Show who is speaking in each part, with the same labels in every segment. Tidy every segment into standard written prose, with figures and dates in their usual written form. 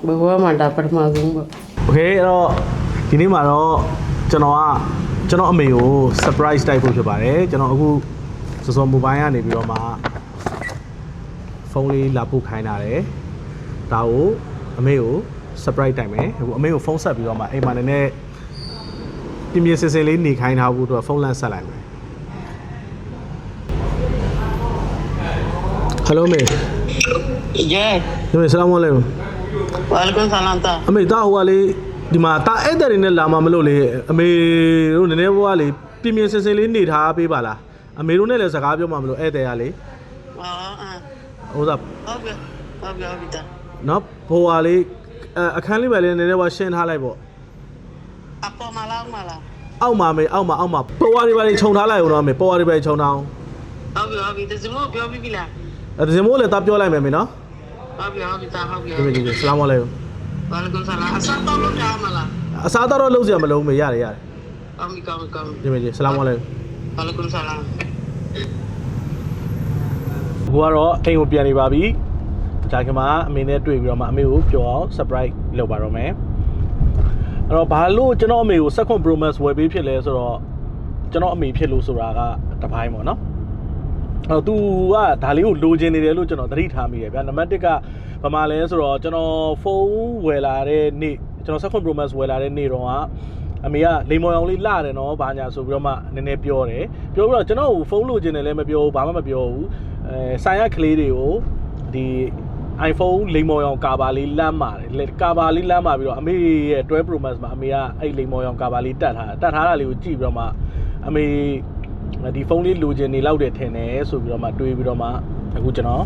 Speaker 1: ဘယ်မှာဒါပထမဆုံးပေါ့
Speaker 2: โอเคအဲ့တော့ဒီနေ့မှာတော့ကျွန်တော်အမေကို surprise တိုက်ဖို့ဖြစ်ပါတယ်ကျွန်တော်အခုစောစော mobile ကနေပြီးတော့မှဖုန်းလေးလာပို့ခိုင်းတာတယ်ဒါကိုအမေကို surprise တိုက်မယ်အခုအမေကိုဖုန်းဆက်ပြီးတော့မှအိမ်မှာနည်းနည်းပြင်းပြင်းစင်စင်လေးနေခိုင်းထားဖို့အတွက်ဖုန်းလန့်ဆက်လိုက်မယ် Hello မေ
Speaker 3: Yeah.
Speaker 2: မေဆလာမ်အလိုင်
Speaker 3: Walaikum salam ta.
Speaker 2: အမေတာဟိုကလေးဒီမှာတာအဲ့တဲ့တွေနဲ့လာမှမလို့လေအမေတို့နည်းနည်းဘွားလေးပြင်းပြင်းစင်စင်လေးနေထားပေးပါလားအမေတို့နဲ့လည်းစကားပြောမှမလို့အဲ့တဲ့ရလေ ဟိုစား
Speaker 3: ဟုတ်တာ
Speaker 2: နော်ဘိုးကလေးအခန်းလေးပဲလေးနည်းနည်းဘွားရှင်းထားလိုက်ပေါ့
Speaker 3: အပေါ်မှာလားမလား
Speaker 2: အောက်မှာမေအောက်မှာပေါ်ဝါတွေပါလေးခြုံထားလိုက်ဦးတော့မေပေါ်ဝါတွေပဲခြုံထားအောင်
Speaker 3: ဟုတ်ပြီတစမို့ပြောပြီးပြီလား
Speaker 2: ဒီစမိုးလည်းတာပြောလိုက်မယ်မေနော်
Speaker 3: ဟုတ်ပြီတာဟုတ်ပြီ
Speaker 2: ဒီဆလာမ်အလိုင်
Speaker 3: Walaikum salam အစားတော့လို့ရမလား
Speaker 2: အစားတော့လုံးစရာမလုံးမေရတယ်
Speaker 3: ကောင်းပြီ
Speaker 2: ဒီဆလာမ်အလိုင်
Speaker 3: Walaikum salam
Speaker 2: ကိုကတော့အိမ်ကိုပြန်နေပါပြီကြာခင်မှာအမေနဲ့တွေ့ပြီးတော့မှအမေကိုပြောအောင် surprise လုပ်ပါတော့မယ်အဲ့တော့ဘာလို့ကျွန်တော်အမေကို second promise ဝယ်ပေးဖြစ်လဲဆိုတော့ကျွန်တော်အမေဖြစ်လို့ဆိုတာကတပိုင်းပေါ့နော်အဲ့တော့ तू ကဒါလေးကိုလိုချင်နေတယ်လို့ကျွန်တော်သတိထားမိတယ်ဗျာနံပါတ်1ကဘာမှလဲဆိုတော့ကျွန်တော်ဖုန်းဝယ်လာတဲ့နေ့ကျွန်တော် second promise ဝယ်လာတဲ့နေ့တော့အမေကလိမ်မော်ရောင်လေးလှတယ်နော်ဘာညာဆိုပြီးတော့မှနည်းနည်းပြောတယ်ပြောပြီးတော့ကျွန်တော်ကိုဖုန်းလိုချင်တယ်လည်းမပြောဘူးဘာမှမပြောဘူးဆိုင်ရကလေးတွေကိုဒီ iPhone လိမ်မော်ရောင်ကာဘာလေးလမ်းပါတယ်ကာဘာလေးလမ်းပါပြီးတော့အမေရဲ့12 Pro Max မှာအမေကအဲ့လိမ်မော်ရောင်ကာဘာလေးတတ်ထားတာလေးကိုကြည့်ပြီးတော့မှအမေဒီဖုန်းလေးလိုချင်နေလောက်တယ်ထင်တယ်ဆိုပြီးတော့မှတွေးပြီးတော့မှအခုကျွန်တော်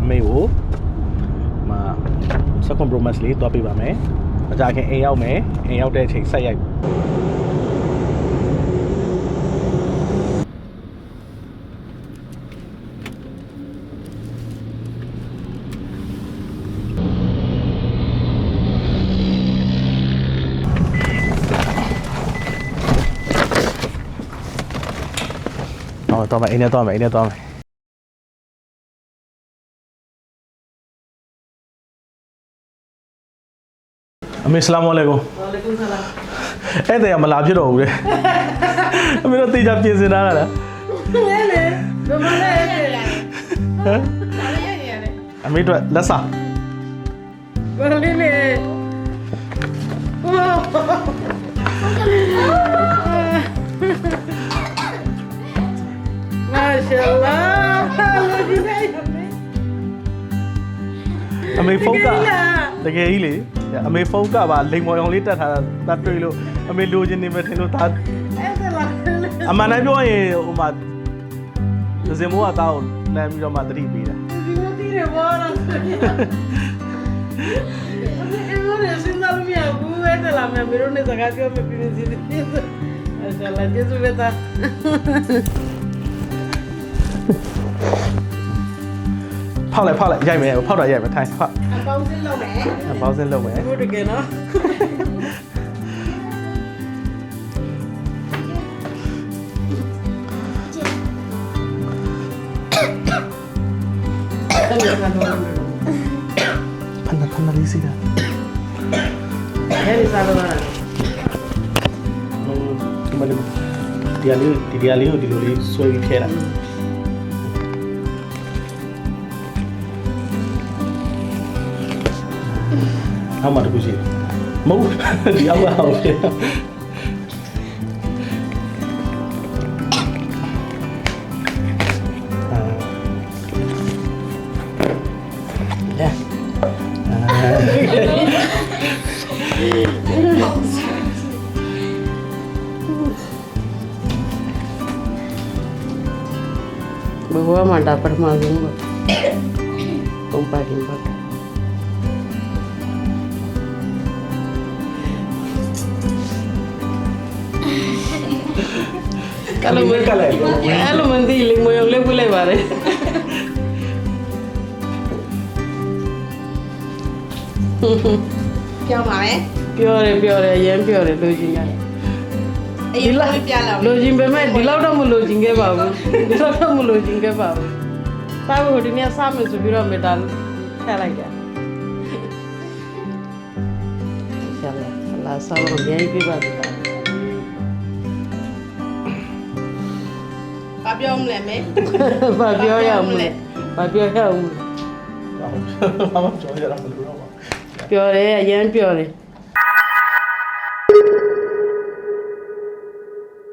Speaker 2: အမေကိုsecond Pro Max လေးတွားပေးပါမယ်အကြခင်အိမ်ရောက်မယ်အိမ်ရောက်တဲ့အချိန်ဆက်ရိုက်တော့မယ်အိမ်နဲ့တော့မယ်အမေဆလာမ်အလိုင်ကွမ်
Speaker 1: Walaikum salam
Speaker 2: အဲ့တဲ့မလာဖြစ်တော့ဘူးလေအမေတို့တေချာပြင်ဆင်ထားတာလား
Speaker 1: လေဘယ်မှာလဲဟမ်
Speaker 2: အမေတို့လက်စာ
Speaker 1: ဘယ်လေးလဲမာရှာလာလူကြီးနေ
Speaker 2: အမေဖုန်းကတကယ်ကြီးလေအမေဖုန်းကပါလိမ်မော်ရောင်လေးတက်ထားတာတွေ့လို့အမေလိုချင်နေမယ်ထင်လို့ဒါ
Speaker 1: အဲ့ဒါလား
Speaker 2: အမှန်တိုင်းပြောရင်ဟိုမှာစင်မိုးကတောင်းလမ်းပြီးတော့မှတတိပေးတာ
Speaker 1: ဒီမတီးရပါလားအဲ့လိုရစင်လာမရဘူးအဲ့ဒါလားမမေတို့နဲ့စကားပြောမပြင်းစီတယ်အဲ့ဒါလားကျေးဇူးပဲတာ
Speaker 2: ဖောက်လိုက်ရိုက်မယ်ဖောက်တာရိုက်မယ်ထိုင်ဖောက်
Speaker 1: အပေါင်းစင်းလုပ်မယ်
Speaker 2: အပေါင်းစင်းလုပ်မယ်
Speaker 1: ဟုတ်တယ်ကဲနော်
Speaker 2: ဖနလေးစီတာ
Speaker 1: အဲ့ဒီစားလို့လား
Speaker 2: ဒီမလေးဒီအလေးကိုဒီလိုလေးဆွဲပြီးခဲတာအောက်မှာတခုရှိတယ်မဟုတ်ဒီအောက်ကဟုတ်တယ်
Speaker 1: ဘယ်မှာဒါပထမဆုံးပေါ့ပုံပါတင်ပါကလည်းအဲ့လိုမသိလေမယုံလေးပြလိုက်ပါလေ
Speaker 4: ပြောပါမယ်
Speaker 1: ပြောတယ်ရမ်းပြောတယ်လူချင်းရတယ်
Speaker 4: အရင်ကပြလာ
Speaker 1: လူချင်းပဲမဲ့ဒီလောက်တော့မလူချင်းခဲ့ပါဘူးဒီလောက်တော့မလူချင်းခဲ့ပါဘူး စားဖို့ဒီနေ့စားမယ်ဆိုပြီးတော့မေတ္တာထည့်လိုက်တယ် ရှာလာလာစားတော့အများကြီးပြပါသေးတယ်
Speaker 4: ဘာပြောမလဲမေ
Speaker 1: ဘာပြောရအောင်လဲဘာပြောရအောင်
Speaker 2: ဘာမှပြောရတာမလို့တော့ပါ
Speaker 1: ပြောတယ်အရင်ပြောတယ်